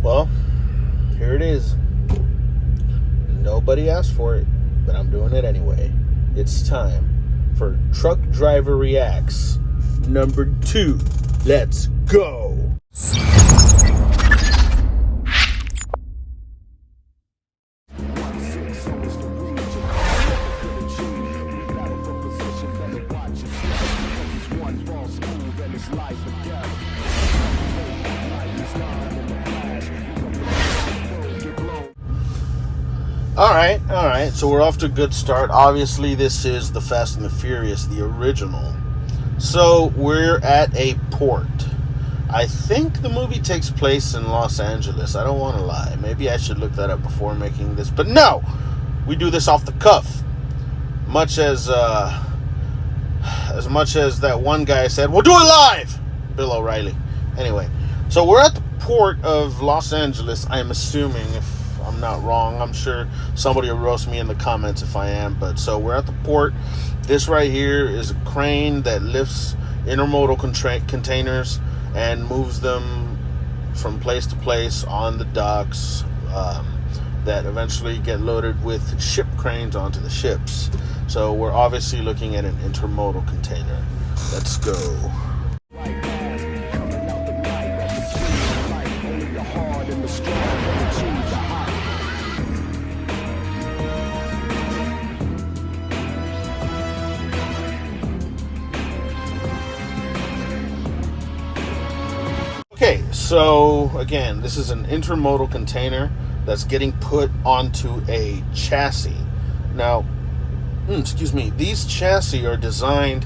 Well, here it is. Nobody asked for it, but I'm doing it anyway. It's time for Truck Driver Reacts number 2. Let's go. All right. So we're off to a good start. Obviously, this is the Fast and the Furious, the original. So we're at a port. I think the movie takes place in Los Angeles. I don't want to lie. Maybe I should look that up before making this. But no, we do this off the cuff. Much as much as that one guy said, "We'll do it live." Bill O'Reilly. Anyway, so we're at the port of Los Angeles. I'm assuming, if I'm not wrong. I'm sure somebody will roast me in the comments if I am. But so we're at the port. This right here is a crane that lifts intermodal containers and moves them from place to place on the docks that eventually get loaded with ship cranes onto the ships. So we're obviously looking at an intermodal container. Let's go. Okay, so again, this is an intermodal container that's getting put onto a chassis. Now, these chassis are designed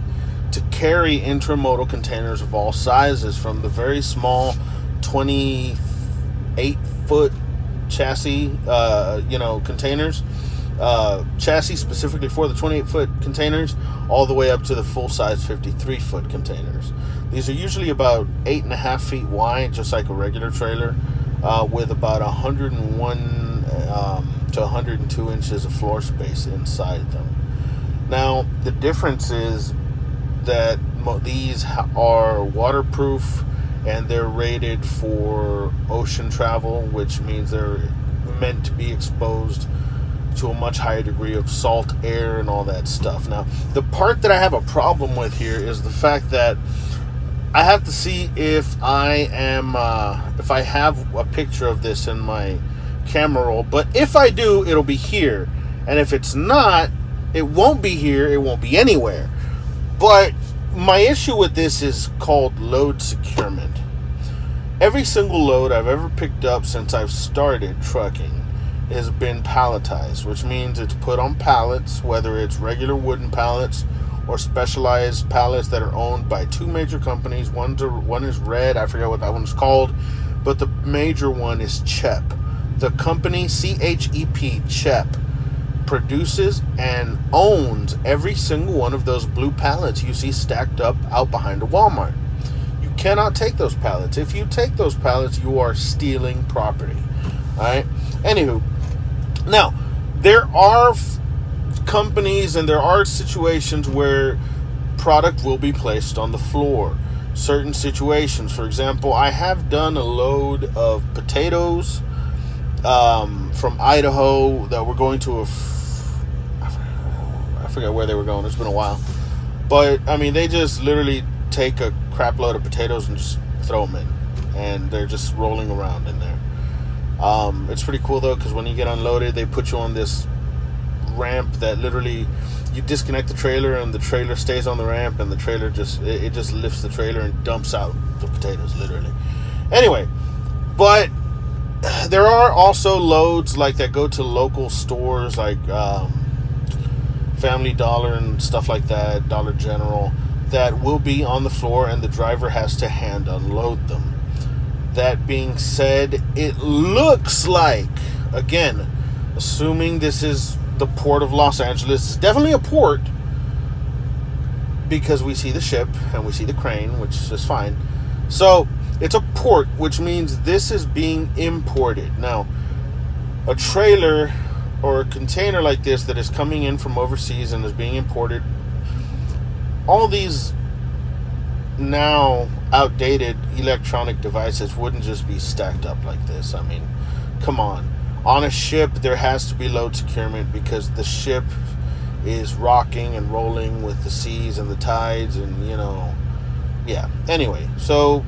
to carry intermodal containers of all sizes, from the very small 28-foot chassis, containers, chassis specifically for the 28-foot containers, all the way up to the full-size 53-foot containers. These are usually about 8.5 feet wide, just like a regular trailer, with about 101 to 102 inches of floor space inside them. Now, the difference is that these are waterproof and they're rated for ocean travel, which means they're meant to be exposed to a much higher degree of salt air and all that stuff. Now, the part that I have a problem with here is the fact that I have to see if I have a picture of this in my camera roll. But if I do, it'll be here. And if it's not, it won't be here. It won't be anywhere. But my issue with this is called load securement. Every single load I've ever picked up since I've started trucking has been palletized, which means it's put on pallets, whether it's regular wooden pallets or specialized pallets that are owned by two major companies. One is Red, I forget what that one's called, but the major one is CHEP. The company CHEP, CHEP, produces and owns every single one of those blue pallets you see stacked up out behind a Walmart. You cannot take those pallets. If you take those pallets, you are stealing property. Alright? Anywho, now, there are companies and there are situations where product will be placed on the floor. Certain situations, for example, I have done a load of potatoes from Idaho that were going to I forget where they were going. It's been a while. But, I mean, they just literally take a crap load of potatoes and just throw them in. And they're just rolling around in there. It's pretty cool, though, because when you get unloaded, they put you on this ramp that literally, you disconnect the trailer and the trailer stays on the ramp, and the trailer just lifts the trailer and dumps out the potatoes, literally. Anyway, but there are also loads like that go to local stores like Family Dollar and stuff like that, Dollar General, that will be on the floor and the driver has to hand unload them. That being said, it looks like, again, assuming this is the port of Los Angeles, it's definitely a port because we see the ship and we see the crane, which is fine. So it's a port, which means this is being imported. Now, a trailer or a container like this that is coming in from overseas and is being imported, all these now outdated electronic devices wouldn't just be stacked up like this. I mean, come on. On a ship, there has to be load securement because the ship is rocking and rolling with the seas and the tides and, yeah. Anyway, so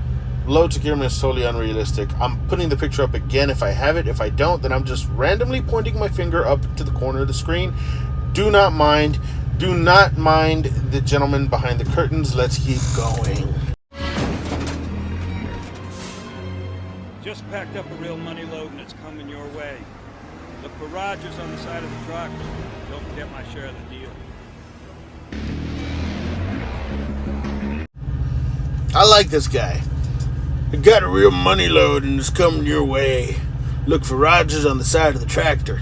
load securement is totally unrealistic. I'm putting the picture up again if I have it. If I don't, then I'm just randomly pointing my finger up to the corner of the screen. Do not mind the gentleman behind the curtains. Let's keep going. Just packed up a real money load and it's coming your way. Look for Rogers on the side of the truck. Don't forget my share of the deal. I like this guy. I got a real money load and it's coming your way. Look for Rogers on the side of the tractor.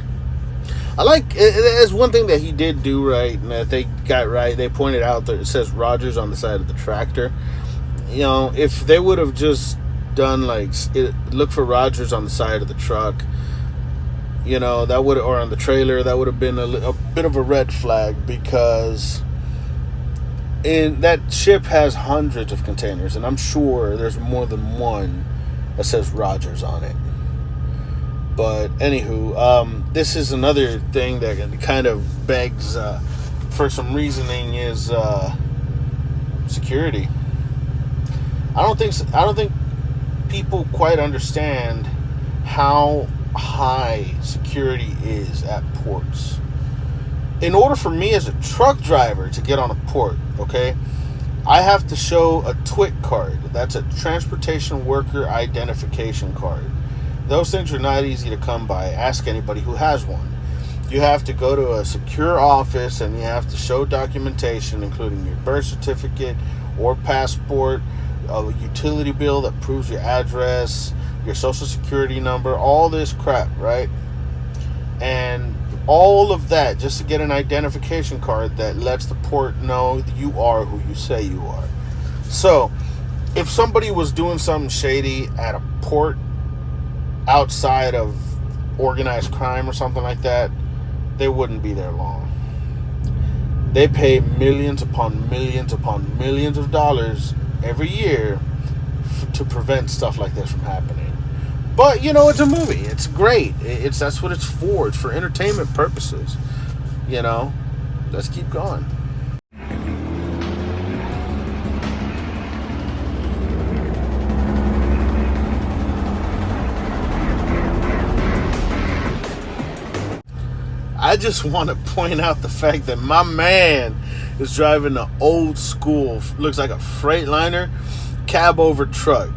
I like, it's one thing that he did do right and that they got right. They pointed out that it says Rogers on the side of the tractor. If they would have just done look for Rogers on the side of the truck, that would, or on the trailer, that would have been a bit of a red flag, because that ship has hundreds of containers, and I'm sure there's more than one that says Rogers on it. But anywho, this is another thing that kind of begs for some reasoning is security. I don't think people quite understand how high security is at ports. In order for me as a truck driver to get on a port, okay, I have to show a TWIC card. That's a Transportation Worker Identification card. Those things are not easy to come by. Ask anybody who has one. You have to go to a secure office and you have to show documentation, including your birth certificate or passport, a utility bill that proves your address, your social security number, all this crap, right? And all of that just to get an identification card that lets the port know that you are who you say you are. So, if somebody was doing something shady at a port outside of organized crime or something like that, they wouldn't be there long. They pay millions upon millions upon millions of dollars every year to prevent stuff like this from happening. But it's a movie. It's great. That's what it's for. It's for entertainment purposes. Let's keep going. I just want to point out the fact that my man is driving an old school, looks like a Freightliner cab over truck.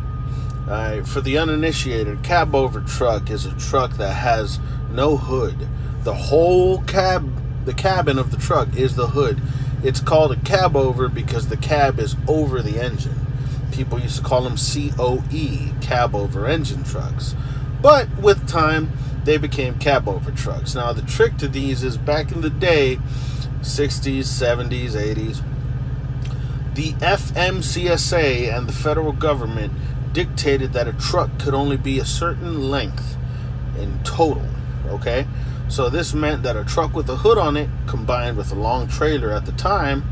For the uninitiated, cab over truck is a truck that has no hood. The whole the cabin of the truck is the hood. It's called a cab over because the cab is over the engine. People used to call them COE, cab over engine trucks. But with time, they became cab over trucks. Now, the trick to these is back in the day, 60s, 70s, 80s, the FMCSA and the federal government dictated that a truck could only be a certain length in total, okay? So this meant that a truck with a hood on it, combined with a long trailer at the time,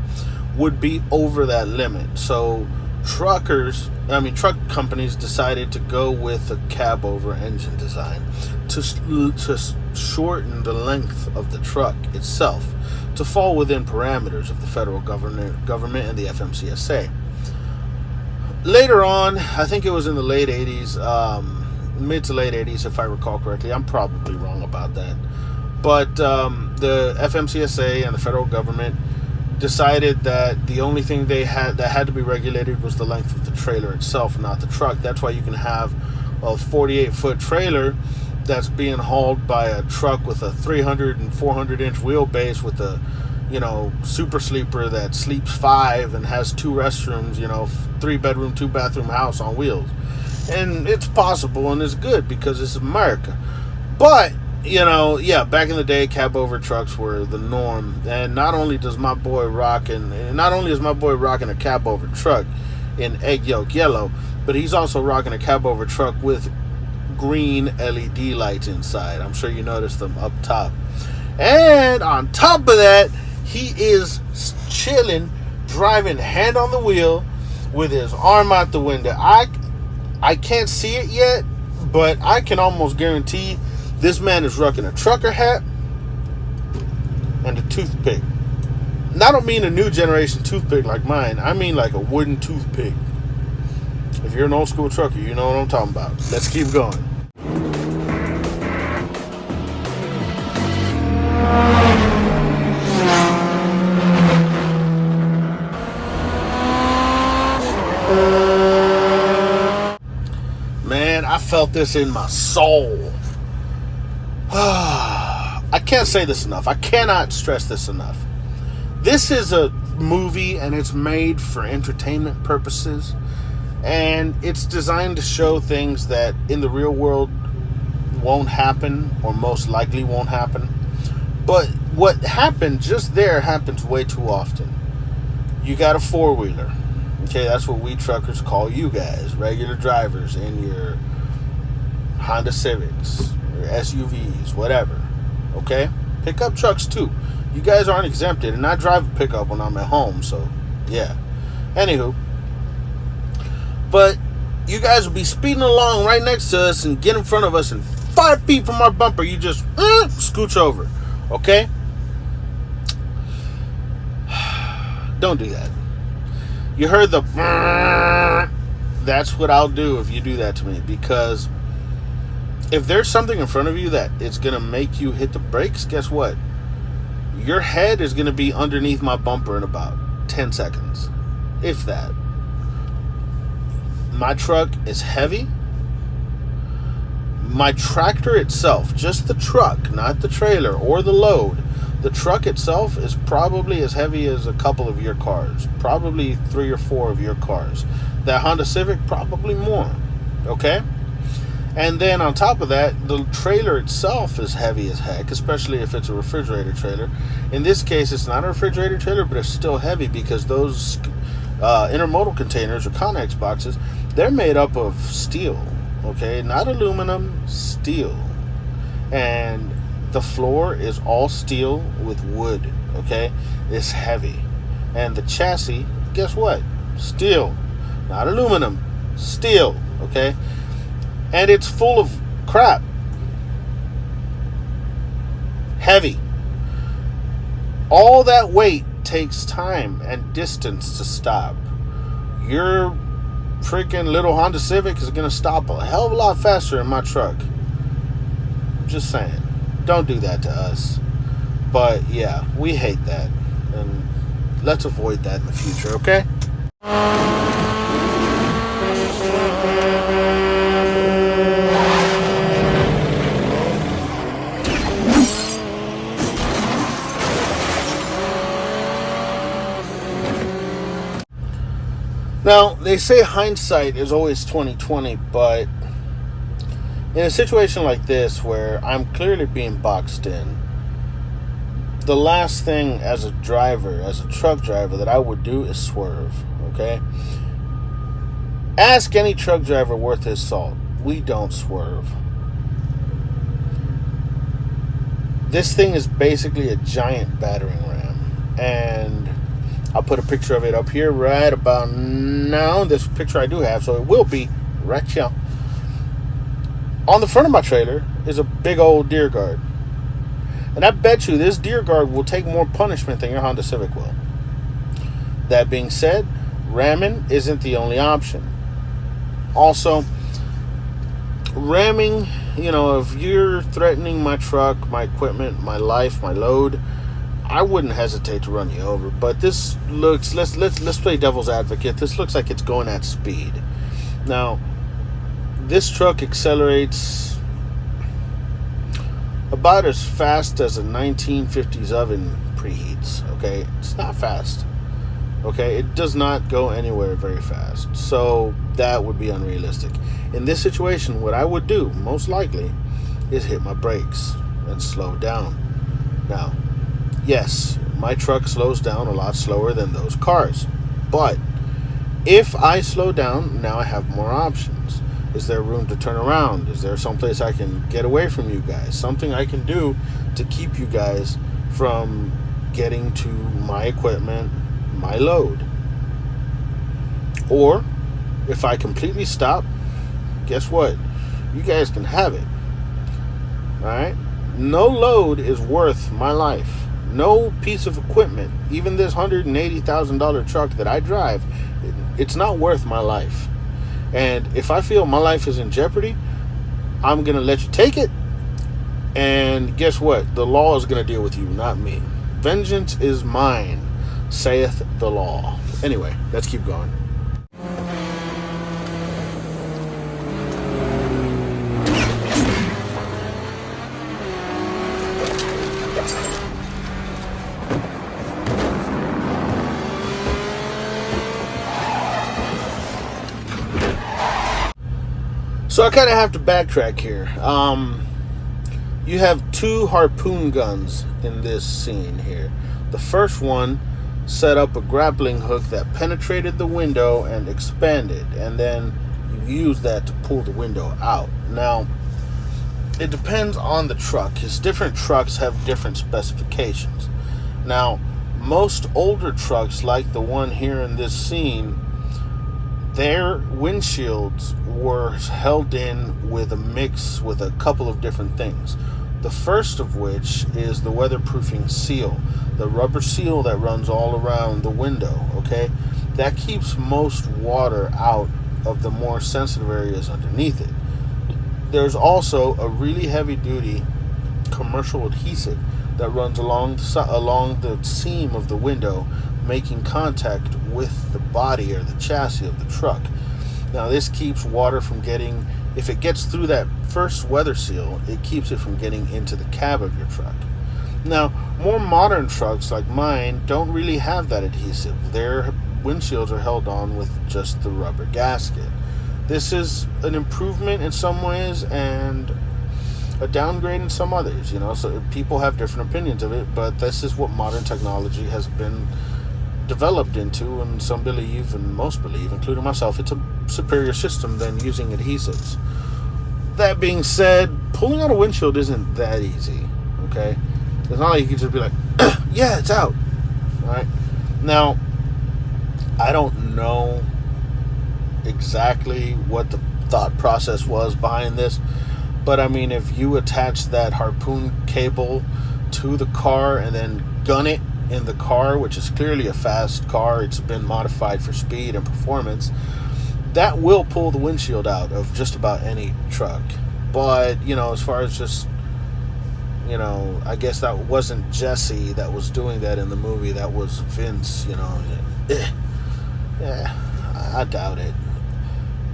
would be over that limit. So truck companies decided to go with a cab over engine design to shorten the length of the truck itself to fall within parameters of the federal government and the FMCSA. Later on, I think it was in the late 80s, mid to late 80s, if I recall correctly. I'm probably wrong about that. But the FMCSA and the federal government decided that the only thing that had to be regulated was the length of the trailer itself, not the truck. That's why you can have a 48-foot trailer that's being hauled by a truck with a 300 and 400-inch wheelbase with a super sleeper that sleeps 5 and has 2 restrooms, 3-bedroom, 2-bathroom house on wheels. And it's possible and it's good because it's America. But, back in the day, cab over trucks were the norm. And not only is my boy rocking a cab over truck in egg yolk yellow, but he's also rocking a cab over truck with green LED lights inside. I'm sure you noticed them up top. And on top of that, he is chilling, driving hand on the wheel with his arm out the window. I can't see it yet, but I can almost guarantee this man is rocking a trucker hat and a toothpick. And I don't mean a new generation toothpick like mine. I mean like a wooden toothpick. If you're an old school trucker, you know what I'm talking about. Let's keep going. Man, I felt this in my soul. I can't say this enough. I cannot stress this enough. This is a movie and it's made for entertainment purposes. And it's designed to show things that in the real world won't happen or most likely won't happen. But what happened just there happens way too often. You got a four-wheeler. Okay, that's what we truckers call you guys, regular drivers in your Honda Civics, your SUVs, whatever. Okay? Pickup trucks too. You guys aren't exempted, and I drive a pickup when I'm at home, so yeah. Anywho. But you guys will be speeding along right next to us and get in front of us, and 5 feet from our bumper, you just scooch over. Okay? Don't do that. You heard the that's what I'll do if you do that to me, because if there's something in front of you that is going to make you hit the brakes, guess what? Your head is going to be underneath my bumper in about 10 seconds. If that. My truck is heavy. My tractor itself, just the truck, not the trailer or the load, the truck itself is probably as heavy as a couple of your cars. Probably 3 or 4 of your cars. That Honda Civic, probably more. Okay? And then on top of that, the trailer itself is heavy as heck, especially if it's a refrigerator trailer. In this case, it's not a refrigerator trailer, but it's still heavy because those intermodal containers or Connex boxes, they're made up of steel. Okay? Not aluminum, steel. And the floor is all steel with wood. Okay? It's heavy. And the chassis, guess what? Steel. Not aluminum. Steel. Okay? And it's full of crap. Heavy. All that weight takes time and distance to stop. Your freaking little Honda Civic is going to stop a hell of a lot faster than my truck. Just saying. Don't do that to us. But yeah, we hate that. And let's avoid that in the future, okay? Now, they say hindsight is always 20/20, but in a situation like this where I'm clearly being boxed in, the last thing as a driver, as a truck driver, that I would do is swerve, okay? Ask any truck driver worth his salt. We don't swerve. This thing is basically a giant battering ram, and I'll put a picture of it up here right about now. This picture I do have, so it will be right here. On the front of my trailer is a big old deer guard. And I bet you this deer guard will take more punishment than your Honda Civic will. That being said, ramming isn't the only option. Also, ramming, if you're threatening my truck, my equipment, my life, my load, I wouldn't hesitate to run you over. But this looks, let's play devil's advocate. This looks like it's going at speed. Now, this truck accelerates about as fast as a 1950s oven preheats. Okay, it's not fast. Okay, it does not go anywhere very fast. So that would be unrealistic. In this situation, what I would do, most likely, is hit my brakes and slow down. Now, yes, my truck slows down a lot slower than those cars. But if I slow down, now I have more options. Is there room to turn around? Is there someplace I can get away from you guys? Something I can do to keep you guys from getting to my equipment, my load. Or if I completely stop, guess what? You guys can have it. Alright? No load is worth my life. No piece of equipment, even this $180,000 truck that I drive, it's not worth my life. And if I feel my life is in jeopardy, I'm going to let you take it. And guess what? The law is going to deal with you, not me. Vengeance is mine, saith the law. Anyway, let's keep going. So I kind of have to backtrack here. You have two harpoon guns in this scene here. The first one set up a grappling hook that penetrated the window and expanded, and then you use that to pull the window out. Now, it depends on the truck, because different trucks have different specifications. Now, most older trucks, like the one here in this scene, their windshields were held in with a mix with a couple of different things. The first of which is the weatherproofing seal, the rubber seal that runs all around the window, okay? That keeps most water out of the more sensitive areas underneath it. There's also a really heavy-duty commercial adhesive that runs along the seam of the window, making contact with the body or the chassis of the truck. Now, this keeps water from getting, if it gets through that first weather seal, it keeps it from getting into the cab of your truck. Now, more modern trucks like mine don't really have that adhesive. Their windshields are held on with just the rubber gasket. This is an improvement in some ways and a downgrade in some others, so people have different opinions of it, but this is what modern technology has been developed into, and some believe, and most believe, including myself, it's a superior system than using adhesives. That being said, pulling out a windshield isn't that easy, okay? It's not like you can just be like, yeah, it's out, all right? Now, I don't know exactly what the thought process was behind this, but I mean, if you attach that harpoon cable to the car and then gun it in the car, which is clearly a fast car, it's been modified for speed and performance, that will pull the windshield out of just about any truck. But, as far as just, I guess that wasn't Jesse that was doing that in the movie, that was Vince, yeah, I doubt it.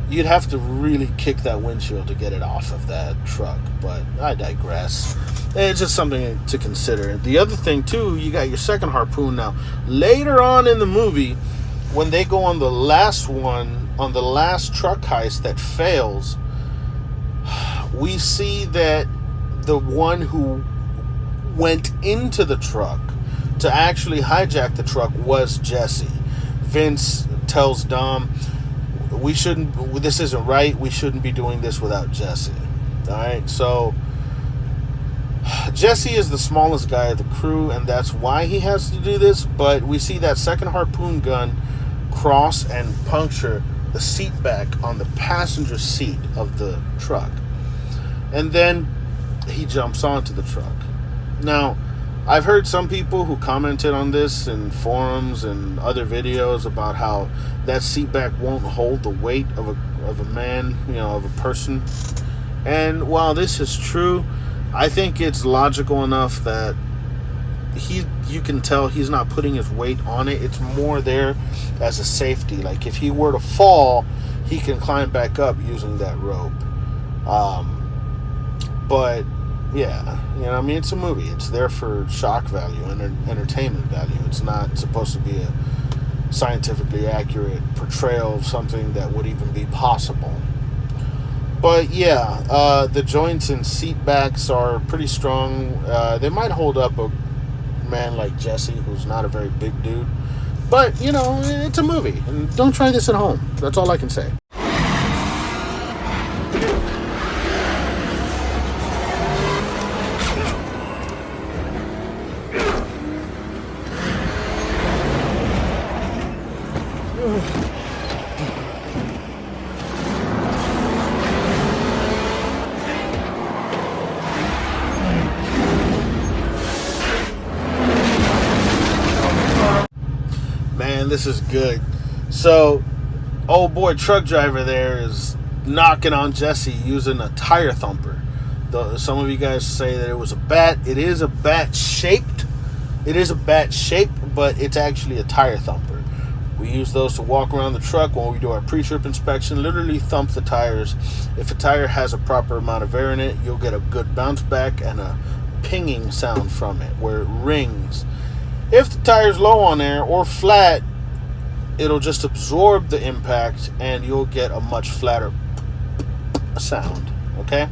You'd have to really kick that windshield to get it off of that truck, but I digress. It's just something to consider. The other thing, too, you got your second harpoon now. Later on in the movie, when they go on the last one, on the last truck heist that fails, we see that the one who went into the truck to actually hijack the truck was Jesse. Vince tells Dom, this isn't right, we shouldn't be doing this without Jesse. Alright, so Jesse is the smallest guy of the crew, and that's why he has to do this, but we see that second harpoon gun cross and puncture the seat back on the passenger seat of the truck. And then he jumps onto the truck. Now, I've heard some people who commented on this in forums and other videos about how that seat back won't hold the weight of a man, of a person. And while this is true, I think it's logical enough that you can tell he's not putting his weight on it. It's more there as a safety. Like if he were to fall, he can climb back up using that rope. But yeah, it's a movie. It's there for shock value and entertainment value. It's not supposed to be a scientifically accurate portrayal of something that would even be possible. But yeah, the joints and seat backs are pretty strong. They might hold up a man like Jesse, who's not a very big dude. But, it's a movie. And don't try this at home. That's all I can say. man, this is good. So, old boy truck driver there is knocking on Jesse using a tire thumper. Some of you guys say that it was a bat. It is a bat shaped. It is a bat shape, but it's actually a tire thumper. We use those to walk around the truck when we do our pre-trip inspection. Literally thump the tires. If a tire has a proper amount of air in it, you'll get a good bounce back and a pinging sound from it where it rings. If the tire's low on air or flat, it'll just absorb the impact and you'll get a much flatter sound. Okay?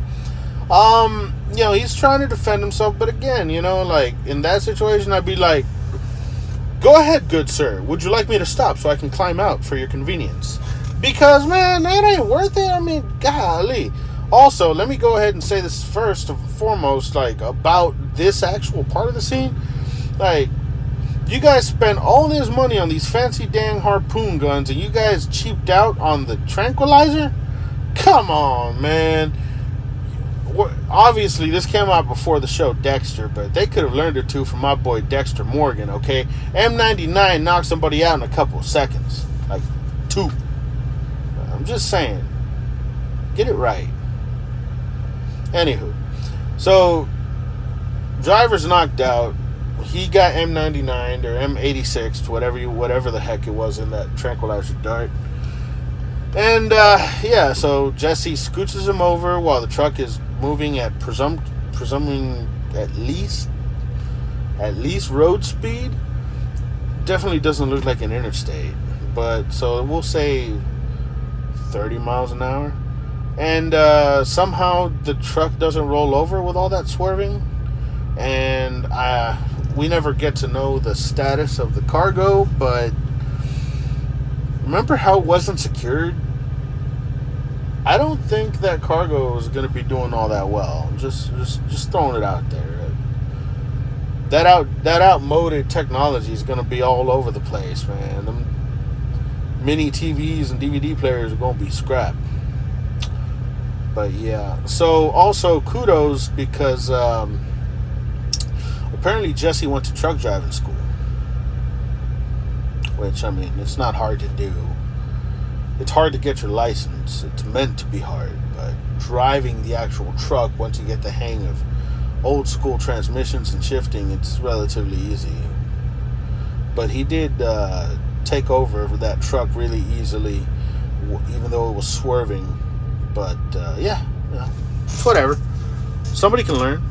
He's trying to defend himself, but again, like in that situation, I'd be like, go ahead, good sir. Would you like me to stop so I can climb out for your convenience? Because, man, that ain't worth it. I mean, golly. Also, let me go ahead and say this first and foremost, like, about this actual part of the scene. Like, you guys spent all this money on these fancy dang harpoon guns and you guys cheaped out on the tranquilizer? Come on, man. Obviously, this came out before the show Dexter, but they could have learned it too from my boy Dexter Morgan, okay? M99 knocked somebody out in a couple of seconds. Like, 2. I'm just saying. Get it right. Anywho. So, driver's knocked out. He got M99 or M86, whatever the heck it was in that tranquilizer dart. And, so Jesse scooches him over while the truck is moving at presuming at least road speed. Definitely doesn't look like an interstate, but so we'll say 30 miles an hour. And somehow the truck doesn't roll over with all that swerving. And we never get to know the status of the cargo, but remember how it wasn't secured? I don't think that cargo is going to be doing all that well. Just throwing it out there. That outmoded technology is going to be all over the place, man. Them mini TVs and DVD players are going to be scrapped. But yeah. So also kudos because apparently Jesse went to truck driving school. Which, I mean, it's not hard to do. It's hard to get your license. It's meant to be hard. But driving the actual truck, once you get the hang of old school transmissions and shifting, it's relatively easy. But he did take over that truck really easily, even though it was swerving. But, it's whatever. Somebody can learn.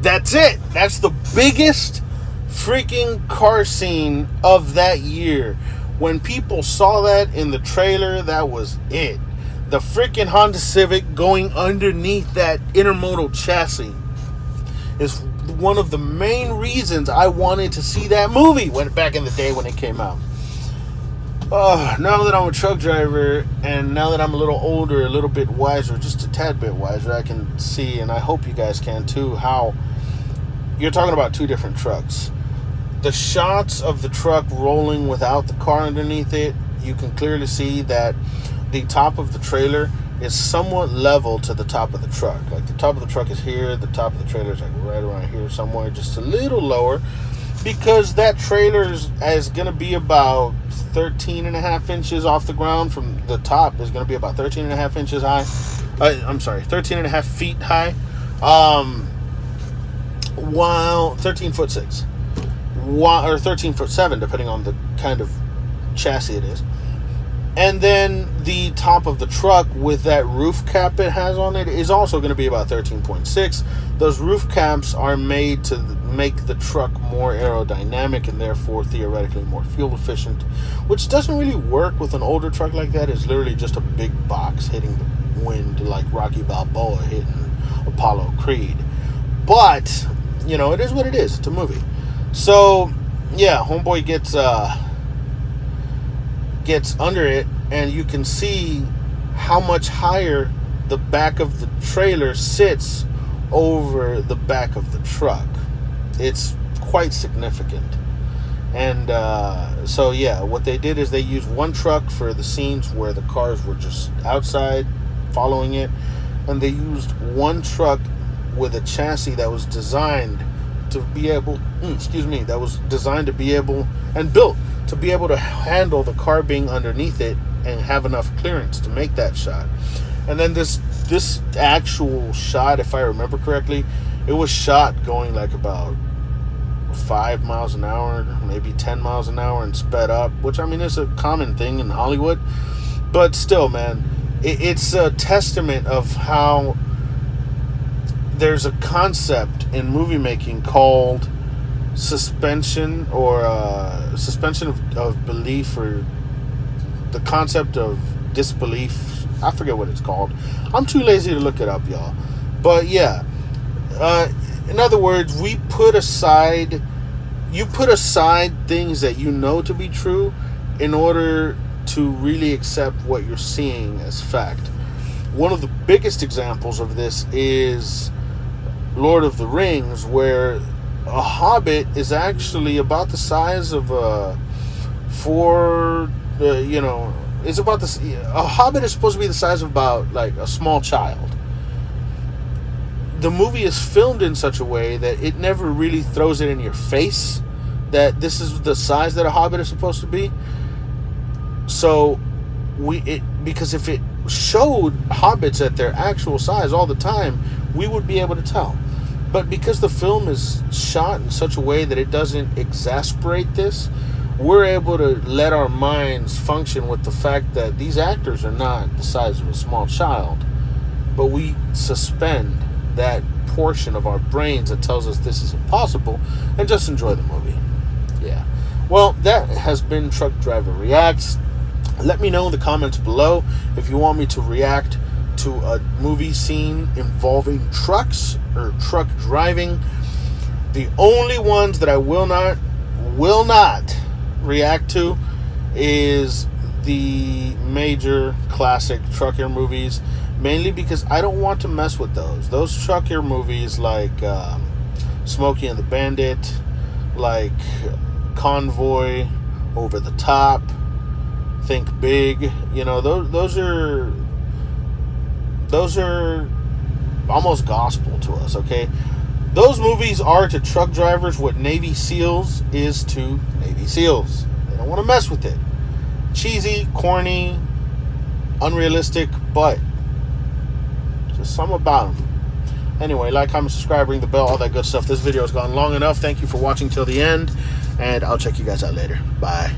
That's it. That's the biggest freaking car scene of that year. When people saw that in the trailer, that was it. The freaking Honda Civic going underneath that intermodal chassis is one of the main reasons I wanted to see that movie back in the day when it came out. Now that I'm a truck driver and now that I'm a little older, a little bit wiser, just a tad bit wiser, I can see, and I hope you guys can too, how you're talking about two different trucks. The shots of the truck rolling without the car underneath it, you can clearly see that the top of the trailer is somewhat level to the top of the truck. Like the top of the truck is here, the top of the trailer is like right around here somewhere, just a little lower, because that trailer is going to be about 13 and a half inches off the ground from the top. Is going to be about 13 and a half inches high. 13 and a half feet high. While 13'6", or 13'7", depending on the kind of chassis it is. And then the top of the truck with that roof cap it has on it is also going to be about 13.6. Those roof caps are made to make the truck more aerodynamic and therefore theoretically more fuel efficient, which doesn't really work with an older truck like that. It's literally just a big box hitting the wind like Rocky Balboa hitting Apollo Creed. But, it is what it is. It's a movie. So, yeah, homeboy gets under it, and you can see how much higher the back of the trailer sits over the back of the truck. It's quite significant. And so yeah, what they did is they used one truck for the scenes where the cars were just outside following it, and they used one truck with a chassis that was designed to be able that was designed to be able and built to be able to handle the car being underneath it and have enough clearance to make that shot. And then this actual shot, if I remember correctly, it was shot going like about 5 miles an hour, maybe 10 miles an hour, and sped up, which I mean is a common thing in Hollywood. But still, man, it's a testament of how there's a concept in movie making called suspension or suspension of belief, or the concept of disbelief. I forget what it's called. I'm too lazy to look it up, y'all. But yeah, in other words, you put aside things that you know to be true in order to really accept what you're seeing as fact. One of the biggest examples of this is Lord of the Rings, where a hobbit is actually about the size of a hobbit is supposed to be the size of about like a small child. The movie is filmed in such a way that it never really throws it in your face that this is the size that a hobbit is supposed to be. So because if it showed hobbits at their actual size all the time, we would be able to tell. But because the film is shot in such a way that it doesn't exasperate this, we're able to let our minds function with the fact that these actors are not the size of a small child. But we suspend that portion of our brains that tells us this is impossible and just enjoy the movie. Yeah. Well, that has been Truck Driver Reacts. Let me know in the comments below if you want me to react to a movie scene involving trucks or truck driving. The only ones that I will not react to is the major classic trucker movies, mainly because I don't want to mess with those. Those trucker movies like Smokey and the Bandit, like Convoy, Over the Top, Think Big, those are almost gospel to us, okay? Those movies are to truck drivers what Navy SEALs is to Navy SEALs. They don't want to mess with it. Cheesy, corny, unrealistic, but just something about them. Anyway, like, comment, subscribe, ring the bell, all that good stuff. This video has gone long enough. Thank you for watching till the end, and I'll check you guys out later. Bye.